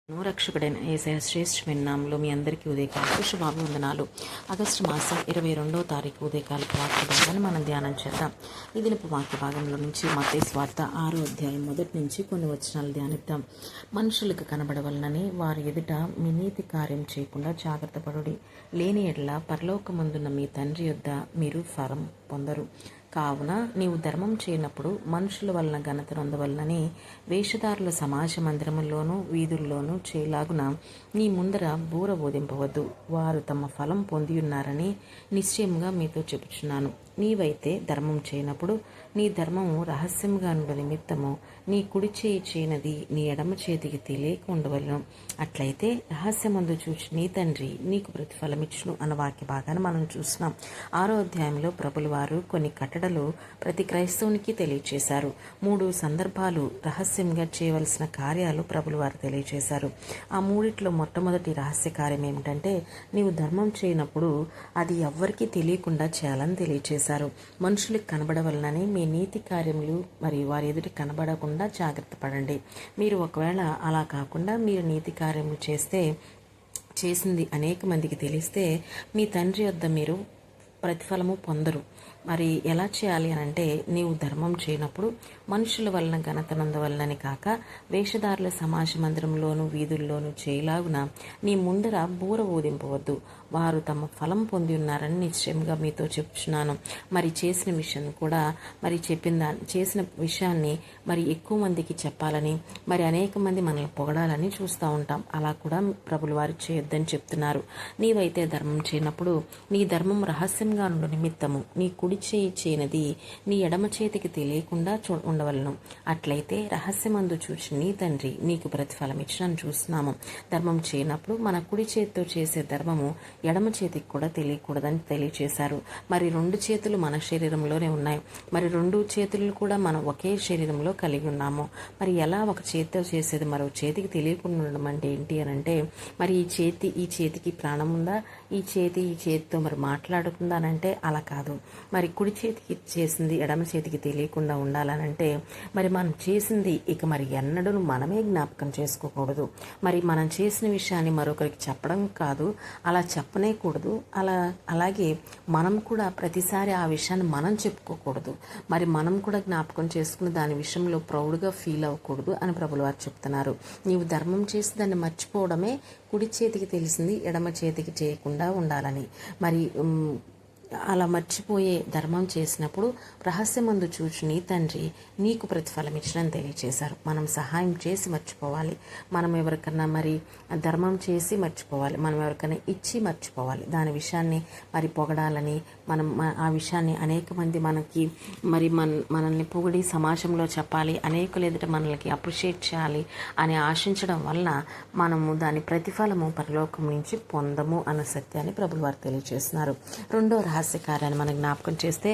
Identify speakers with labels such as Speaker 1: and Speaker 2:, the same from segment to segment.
Speaker 1: రక్షకుడైన యేసయ్య శ్రేష్టమైన నామంలో మీ అందరికీ ఉదయకాల శుభాభివందనాలు. ఆగస్టు మాసం 22వ తారీఖు ఉదయకాల వాక్య భాగాన్ని మనం ధ్యానం చేద్దాం. ఈ దినపు వాక్య భాగంలో నుంచి మత్తయి సువార్త 6వ అధ్యాయం మొదటి నుంచి కొన్ని వచనాలు ధ్యానిద్దాం. మనుషులకు కనబడవలనని వారి ఎదుట మీ నీతి కార్యం చేయకుండా జాగ్రత్త పడుడి. లేని ఎడల పరలోకమందున్న మీ తండ్రి యొద్ద మీరు ఫలం పొందరు. కావున నీవు ధర్మం చేయనప్పుడు మనుషుల వలన ఘనత నొందవలనని వేషధారుల సమాజ మందిరముల్లోనూ వీధుల్లోనూ చేయలాగున నీ ముందర బూర బోధింపవద్దు. వారు తమ ఫలం పొంది ఉన్నారని నిశ్చయముగా మీతో చెప్పుచున్నాను. నీవైతే ధర్మం చేయనప్పుడు నీ ధర్మము రహస్యముగా నుండి నిమిత్తము నీ కుడి చేయి చేయనది నీ ఎడమ చేతికి తెలియక ఉండవలను. అట్లయితే రహస్యమందు చూచి నీ తండ్రి నీకు ప్రతిఫలమిచ్చును అన్న వాక్య భాగాన్ని మనం చూస్తున్నాం. 6వ అధ్యాయంలో ప్రభులు వారు కొన్ని కట్టడలు ప్రతి క్రైస్తవునికి తెలియచేశారు. 3 సందర్భాలు రహస్యంగా చేయవలసిన కార్యాలు ప్రభులు వారు తెలియచేశారు. ఆ మూడిట్లో మొట్టమొదటి రహస్య కార్యం ఏమిటంటే నీవు ధర్మం చేయనప్పుడు అది ఎవ్వరికీ తెలియకుండా చేయాలని తెలియచేశారు. మనుషులకు కనబడవలనని మీ నీతి కార్యములు మరియు వారి ఎదుటి కనబడకుండా జాగ్రత్త పడండి. మీరు ఒకవేళ అలా కాకుండా మీరు నీతి కార్యములు చేసింది అనేక మందికి తెలిస్తే మీ తండ్రి వద్ద మీరు ప్రతిఫలము పొందరు. మరి ఎలా చేయాలి అని అంటే నీవు ధర్మం చేయనప్పుడు మనుషుల వలన ఘనత నొందవలనని కాక వేషధారుల సమాజ మందిరంలోనూ వీధుల్లోనూ చేయలాగున నీ ముందర బూర ఊదింపవద్దు. వారు తమ ఫలం పొంది ఉన్నారని నిశ్చయంగా మీతో చెప్తున్నాను. మరి చేసిన విషయాన్ని మరి ఎక్కువ మందికి చెప్పాలని మరి అనేక మంది మనల్ని పొగడాలని చూస్తూ ఉంటాం. అలా కూడా ప్రభులు వారు చేయొద్దని చెప్తున్నారు. నీవైతే ధర్మం చేయనప్పుడు నీ ధర్మం రహస్యంగా నుండి నిమిత్తము నీ కుడి చేయి చేయనది నీ ఎడమ చేతికి తెలియకుండా ఉండవలను. అట్లయితే రహస్యమందు చూచి నీ తండ్రి నీకు ప్రతిఫలం ఇచ్చినని చూస్తున్నాము. ధర్మం చేయనప్పుడు మన కుడి చేతితో చేసే ధర్మము ఎడమ చేతికి కూడా తెలియకూడదని తెలియచేశారు. మరి 2 చేతులు మన శరీరంలోనే ఉన్నాయి. మరి 2 చేతులు కూడా మనం ఒకే శరీరంలో కలిగి ఉన్నాము. మరి ఎలా ఒక చేతితో చేసేది మరో చేతికి తెలియకుండా ఉండడం అంటే ఏంటి అని అంటే మరి ఈ చేతికి ప్రాణం ఉందా, ఈ చేతితో మరి మాట్లాడుతుందా అని అంటే అలా కాదు. మరి కుడి చేతికి చేసింది ఎడమ చేతికి తెలియకుండా ఉండాలనంటే మరి మనం చేసింది ఇక మరి ఎన్నడూ మనమే జ్ఞాపకం చేసుకోకూడదు. మరి మనం చేసిన విషయాన్ని మరొకరికి చెప్పడం కాదు, అలా చెప్పనేకూడదు. అలాగే మనం కూడా ప్రతిసారి ఆ విషయాన్ని మనం చెప్పుకోకూడదు. మరి మనం కూడా జ్ఞాపకం చేసుకుని దాని విషయంలో ప్రౌడ్గా ఫీల్ అవ్వకూడదు అని ప్రభులు వారు చెప్తున్నారు. నీవు ధర్మం చేసి దాన్ని మర్చిపోవడమే కుడి చేతికి తెలిసింది ఎడమ చేతికి చేయకుండా ఉండాలని. మరి అలా మర్చిపోయే ధర్మం చేసినప్పుడు రహస్యమందు చూచి నీ తండ్రి నీకు ప్రతిఫలం ఇచ్చినని తెలియచేశారు. మనం సహాయం చేసి మర్చిపోవాలి. మనం ఎవరికన్నా మరి ధర్మం చేసి మర్చిపోవాలి. మనం ఎవరికైనా ఇచ్చి మర్చిపోవాలి. దాని విషయాన్ని మరి పొగడాలని మనం ఆ విషయాన్ని అనేక మంది మనల్ని పొగిడి సమాజంలో చెప్పాలి, అనేకులు ఎదుట మనల్ని అప్రిషియేట్ చేయాలి అని ఆశించడం వలన మనము దాని ప్రతిఫలము పరలోకం నుంచి పొందము అన్న సత్యాన్ని ప్రభులు వారు తెలియజేస్తున్నారు. రెండో రహస్య కార్యాన్ని మనం జ్ఞాపకం చేస్తే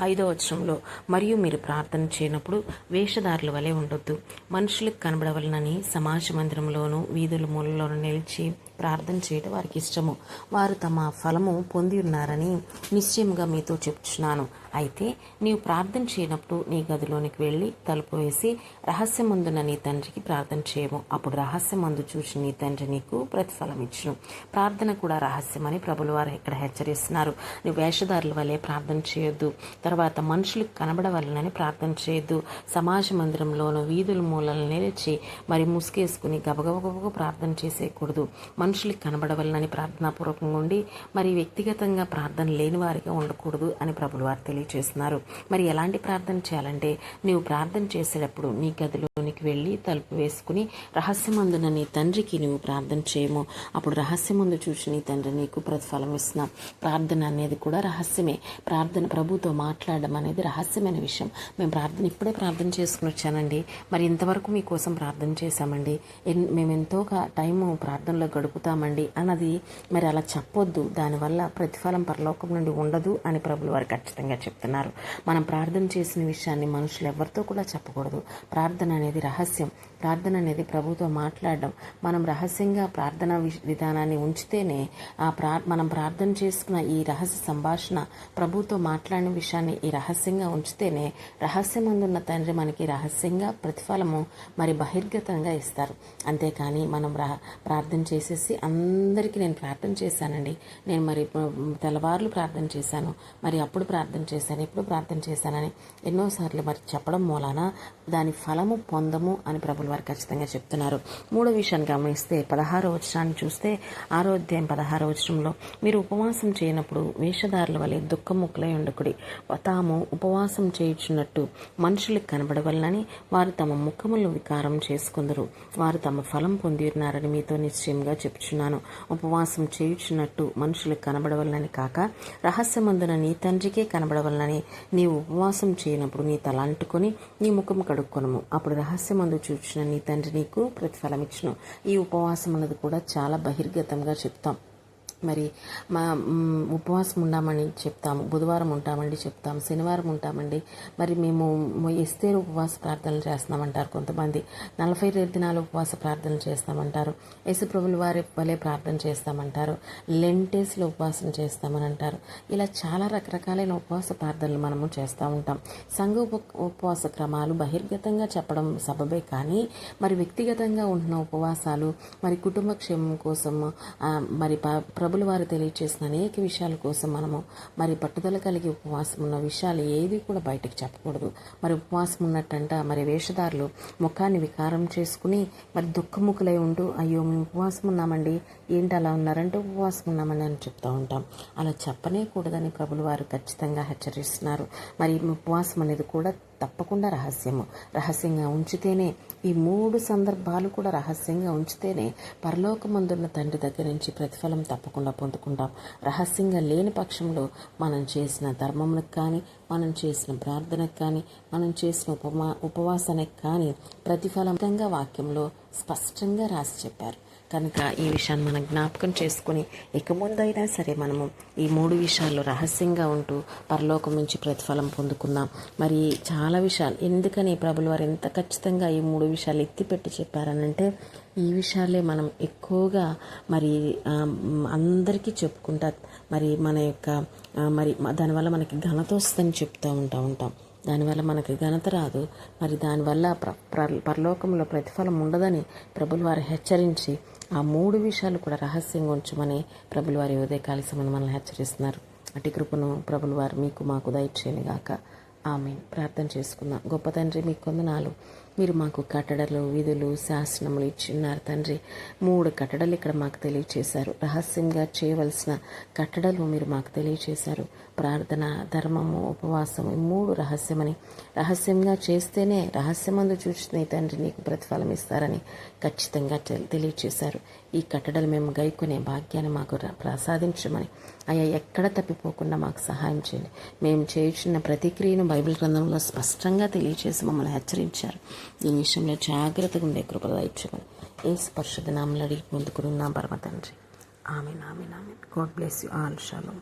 Speaker 1: 5వ వచనంలో మరియు మీరు ప్రార్థన చేయనప్పుడు వేషధారుల వలె ఉండొద్దు. మనుషులకు కనబడవలనని సమాజ మందిరంలోనూ వీధుల మూలలోనూ నిలిచి ప్రార్థన చేయడం వారికి ఇష్టము. వారు తమ ఫలము పొంది ఉన్నారని నిశ్చయముగా మీతో చెప్తున్నాను. అయితే నీవు ప్రార్థన చేయనప్పుడు నీ గదిలోనికి వెళ్ళి తలుపు వేసి రహస్యమందున నీ తండ్రికి ప్రార్థన చేయము. అప్పుడు రహస్యమందు చూసి నీ తండ్రి నీకు ప్రతిఫలం ఇచ్చును. ప్రార్థన కూడా రహస్యమని ప్రభులు వారు ఇక్కడ హెచ్చరిస్తున్నారు. నువ్వు వేషధారుల వలె ప్రార్థన చేయొద్దు. తర్వాత మనుషులకు కనబడవలనని ప్రార్థన చేయొద్దు. సమాజ మందిరంలోనూ వీధుల మూలలను నిలిచి మరి ముసుగేసుకుని గబగబగబగా ప్రార్థన చేసేయకూడదు. మనుషులకు కనబడవలనని ప్రార్థనాపూర్వకంగా ఉండి మరి వ్యక్తిగతంగా ప్రార్థన లేని వారిగా ఉండకూడదు అని ప్రభులు వారు తెలియజేస్తున్నారు. మరి ఎలాంటి ప్రార్థన చేయాలంటే నీవు ప్రార్థన చేసేటప్పుడు నీ గదిలోనికి వెళ్ళి తలుపు వేసుకుని రహస్యమందున నీ తండ్రికి నువ్వు ప్రార్థన చేయము. అప్పుడు రహస్యమందు చూసి నీ తండ్రి నీకు ప్రతిఫలం ఇస్తున్నాం. ప్రార్థన అనేది కూడా రహస్యమే. ప్రార్థన ప్రభుతో మాట్లాడడం అనేది రహస్యమైన విషయం. మేము ఇప్పుడే ప్రార్థన చేసుకుని వచ్చానండి, మరి ఇంతవరకు మీకోసం ప్రార్థన చేశామండి, మేము ఎంతో టైము ప్రార్థనలో గడుపుతామండి అన్నది మరి అలా చెప్పొద్దు. దానివల్ల ప్రతిఫలం పరలోకం నుండి ఉండదు అని ప్రభులు వారు ఖచ్చితంగా చెప్తున్నారు. మనం ప్రార్థన చేసిన విషయాన్ని మనుషులు ఎవరితో కూడా చెప్పకూడదు. ప్రార్థన అనేది రహస్యం. ప్రార్థన అనేది ప్రభుతో మాట్లాడడం. మనం రహస్యంగా ప్రార్థన విధానాన్ని ఉంచితేనే మనం ప్రార్థన చేసుకున్న ఈ రహస్య సంభాషణ ప్రభుతో మాట్లాడిన విషయాన్ని విషయాన్ని ఈ రహస్యంగా ఉంచితేనే రహస్యమందున్న తండ్రి మనకి రహస్యంగా ప్రతిఫలము మరి బహిర్గతంగా ఇస్తారు. అంతేకాని మనం ప్రార్థన చేసేసి అందరికీ నేను ప్రార్థన చేశానండి, నేను మరి తెల్లవారులు ప్రార్థన చేశాను, మరి అప్పుడు ప్రార్థన చేశాను, ఇప్పుడు ప్రార్థన చేశానని ఎన్నోసార్లు మరి చెప్పడం మూలాన దాని ఫలము పొందము అని ప్రభులు వారు ఖచ్చితంగా చెప్తున్నారు. మూడో విషయాన్ని గమనిస్తే 16వ వచనాన్ని చూస్తే 6వ అధ్యాయం 16వ వచనంలో, మీరు ఉపవాసం చేయనప్పుడు వేషధారుల వలె దుఃఖముఖులై ఉండకుడి, తాము ఉపవాసం చేయుచున్నట్టు మనుషులకు కనబడవలనని వారు తమ ముఖములు వికారం చేసుకుందరు, వారు తమ ఫలం పొంది ఉన్నారని మీతో నిశ్చయంగా చెప్పుచున్నాను. ఉపవాసం చేయుచున్నట్టు మనుషులకు కనబడవలనని కాక రహస్యమందున నీ తండ్రికే కనబడవలనని నీవు ఉపవాసం చేయనప్పుడు నీ తల అంటుకొని నీ ముఖం కడుక్కొనుము, అప్పుడు రహస్యమందు చూచిన నీ తండ్రి నీకు ప్రతిఫలం ఇచ్చును. ఈ ఉపవాసం అన్నది కూడా చాలా బహిర్గతంగా చెప్తాం. మరి ఉపవాసం ఉంటామని చెప్తాము, బుధవారం ఉంటామండి చెప్తాము, శనివారం ఉంటామండి, మరి మేము ఎస్తేరు ఉపవాస ప్రార్థనలు చేస్తున్నామంటారు కొంతమంది, 42 దినాలు ఉపవాస ప్రార్థనలు చేస్తామంటారు, యేసుప్రభుల వారి వలె ప్రార్థన చేస్తామంటారు, లెంటేస్లో ఉపవాసం చేస్తామని అంటారు. ఇలా చాలా రకరకాలైన ఉపవాస ప్రార్థనలు మనము చేస్తూ ఉంటాం. సంఘ ఉపవాస క్రమాలు బహిర్గతంగా చెప్పడం సబబే, కానీ మరి వ్యక్తిగతంగా ఉంటున్న ఉపవాసాలు, మరి కుటుంబ క్షేమం కోసం మరి ప్రభులు వారు తెలియచేసిన అనేక విషయాల కోసం మనము మరి పట్టుదల కలిగి ఉపవాసం ఉన్న విషయాలు ఏది కూడా బయటకు చెప్పకూడదు. మరి ఉపవాసం ఉన్నట్టంట మరి వేషధారులు ముఖాన్ని వికారం చేసుకుని మరి దుఃఖముఖులై ఉంటూ, అయ్యో మేము ఉపవాసం ఉన్నామండి, ఏంటి అలా ఉన్నారంటే ఉపవాసం ఉన్నామని అని చెప్తూ ఉంటాం. అలా చెప్పనే కూడదని ప్రభులు వారు ఖచ్చితంగా హెచ్చరిస్తున్నారు. మరి ఉపవాసం అనేది కూడా తప్పకుండా రహస్యంగా ఉంచితేనే, ఈ 3 సందర్భాలు కూడా రహస్యంగా ఉంచితేనే పరలోకమందున్న తండ్రి దగ్గర నుంచి ప్రతిఫలం తప్పకుండా పొందుకుంటాం. రహస్యంగా లేని పక్షంలో మనం చేసిన ధర్మములకు కానీ, మనం చేసిన ప్రార్థనకు కానీ, మనం చేసిన ఉపవాసానికి కానీ ప్రతిఫలంగా వాక్యంలో స్పష్టంగా రాసి చెప్పారు. కనుక ఈ విషయాన్ని మనం జ్ఞాపకం చేసుకుని ఇక ముందైనా సరే మనము ఈ 3 విషయాల్లో రహస్యంగా ఉంటూ పరలోకం నుంచి ప్రతిఫలం పొందుకుందాం. మరి చాలా విషయాలు ఎందుకని ప్రభులు వారు ఎంత ఖచ్చితంగా ఈ 3 విషయాలు ఎత్తిపెట్టి చెప్పారనంటే, ఈ విషయాలే మనం ఎక్కువగా మరి అందరికీ చెప్పుకుంటా మరి మన యొక్క మరి దానివల్ల మనకి ఘనత వస్తుందని చెప్తూ ఉంటాం. దానివల్ల మనకి ఘనత రాదు, మరి దానివల్ల పరలోకంలో ప్రతిఫలం ఉండదని ప్రభులు వారు హెచ్చరించి ఆ 3 విషయాలు కూడా రహస్యంగా ఉంచమని ప్రభులు వారి ఉదయకాల సమయం మనల్ని హెచ్చరిస్తున్నారు. అటు కృపను ప్రభులు వారు మీకు మాకు దయచేయనుగాక. ఆమేన్. ప్రార్థన చేసుకుందాం. గొప్ప తండ్రి, మీకు వందనాలు. మీరు మాకు కట్టడలు, విధులు, శాసనములు ఇచ్చిన్నారు తండ్రి. 3 కట్టడలు ఇక్కడ మాకు తెలియచేశారు. రహస్యంగా చేయవలసిన కట్టడలు మీరు మాకు తెలియచేశారు. ప్రార్థన, ధర్మము, ఉపవాసము, 3 రహస్యమని, రహస్యంగా చేస్తేనే రహస్యమందు చూచిన తండ్రి నీకు ప్రతిఫలం ఇస్తారని ఖచ్చితంగా తెలియచేశారు. ఈ కట్టడలు మేము గైకొనే భాగ్యాన్ని మాకు ప్రసాదించమని, అయ్యా ఎక్కడ తప్పిపోకుండా మాకు సహాయం చేయండి. మేము చేయుచున్న ప్రతిక్రియను బైబిల్ గ్రంథంలో స్పష్టంగా తెలియచేసి మమ్మల్ని హెచ్చరించారు. దీని విషయంలో జాగ్రత్తగా ఉండే కృప దయచేయమని యేసు పరిశుద్ధ నామములో అడిగి పొందుకున్నాం పరమ తండ్రి. Amen. God bless you all. Shalom.